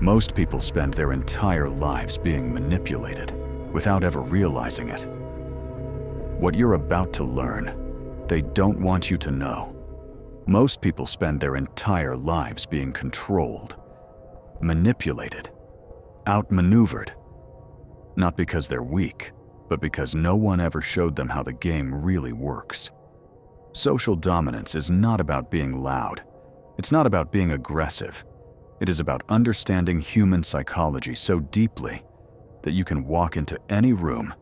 Most people spend their entire lives being manipulated without ever realizing it. What you're about to learn, they don't want you to know. Most people spend their entire lives being controlled, manipulated, outmaneuvered. Not because they're weak, but because no one ever showed them how the game really works. Social dominance is not about being loud. It's not about being aggressive. It is about understanding human psychology so deeply that you can walk into any room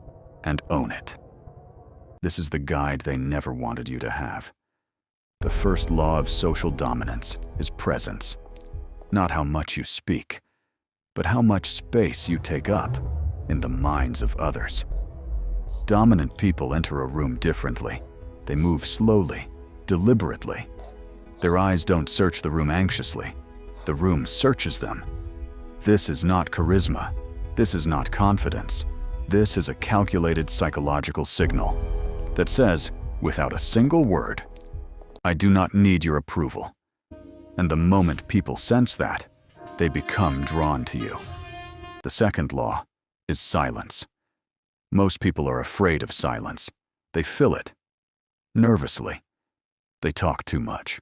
and own it. This is the guide they never wanted you to have. The first law of social dominance is presence. Not how much you speak, but how much space you take up in the minds of others. Dominant people enter a room differently. They move slowly, deliberately. Their eyes don't search the room anxiously. The room searches them. This is not charisma. This is not confidence. This is a calculated psychological signal that says, without a single word, I do not need your approval. And the moment people sense that, they become drawn to you. The second law is silence. Most people are afraid of silence. They fill it nervously. They talk too much,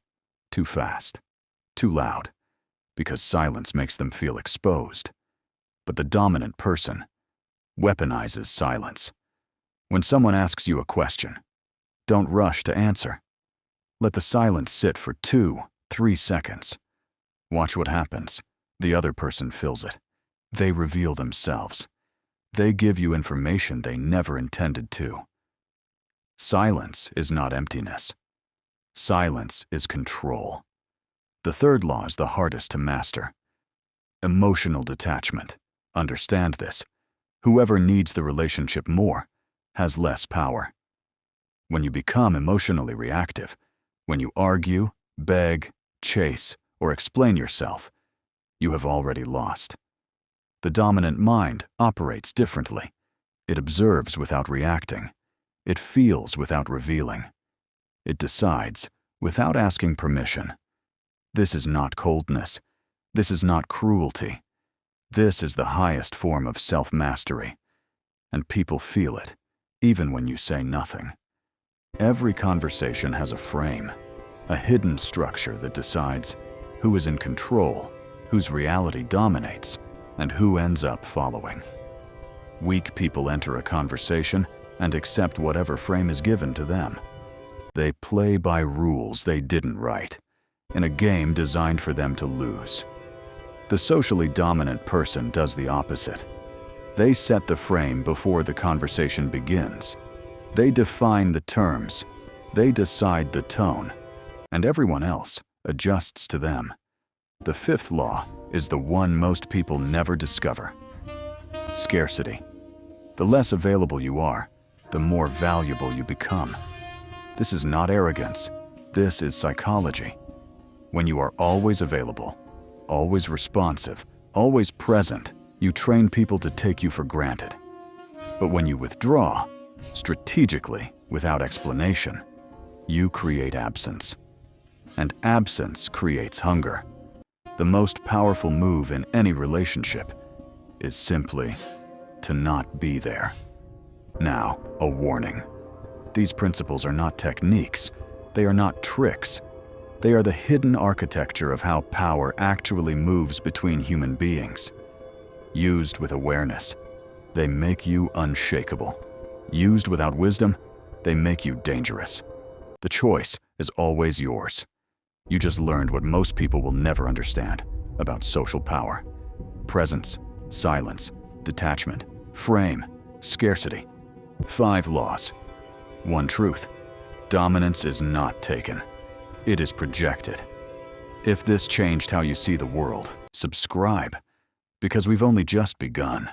too fast, too loud, because silence makes them feel exposed. But the dominant person weaponizes silence. When someone asks you a question, don't rush to answer. Let the silence sit for 2-3 seconds. Watch what happens. The other person fills it. They reveal themselves. They give you information they never intended to. Silence is not emptiness. Silence is control. The third law is the hardest to master. Emotional detachment. Understand this. Whoever needs the relationship more has less power. When you become emotionally reactive, when you argue, beg, chase, or explain yourself, you have already lost. The dominant mind operates differently. It observes without reacting. It feels without revealing. It decides without asking permission. This is not coldness. This is not cruelty. This is the highest form of self-mastery. And people feel it, even when you say nothing. Every conversation has a frame, a hidden structure that decides who is in control, whose reality dominates, and who ends up following. Weak people enter a conversation and accept whatever frame is given to them. They play by rules they didn't write, in a game designed for them to lose. The socially dominant person does the opposite. They set the frame before the conversation begins. They define the terms. They decide the tone, and everyone else adjusts to them. The fifth law is the one most people never discover. Scarcity. The less available you are, the more valuable you become. This is not arrogance. This is psychology. When you are always available, always responsive, always present, you train people to take you for granted. But when you withdraw, strategically, without explanation, you create absence. And absence creates hunger. The most powerful move in any relationship is simply to not be there. Now, a warning. These principles are not techniques. They are not tricks. They are the hidden architecture of how power actually moves between human beings. Used with awareness, they make you unshakable. Used without wisdom, they make you dangerous. The choice is always yours. You just learned what most people will never understand about social power. Presence, silence, detachment, frame, scarcity. 5 laws. 1 truth. Dominance is not taken. It is projected. If this changed how you see the world, subscribe, because we've only just begun.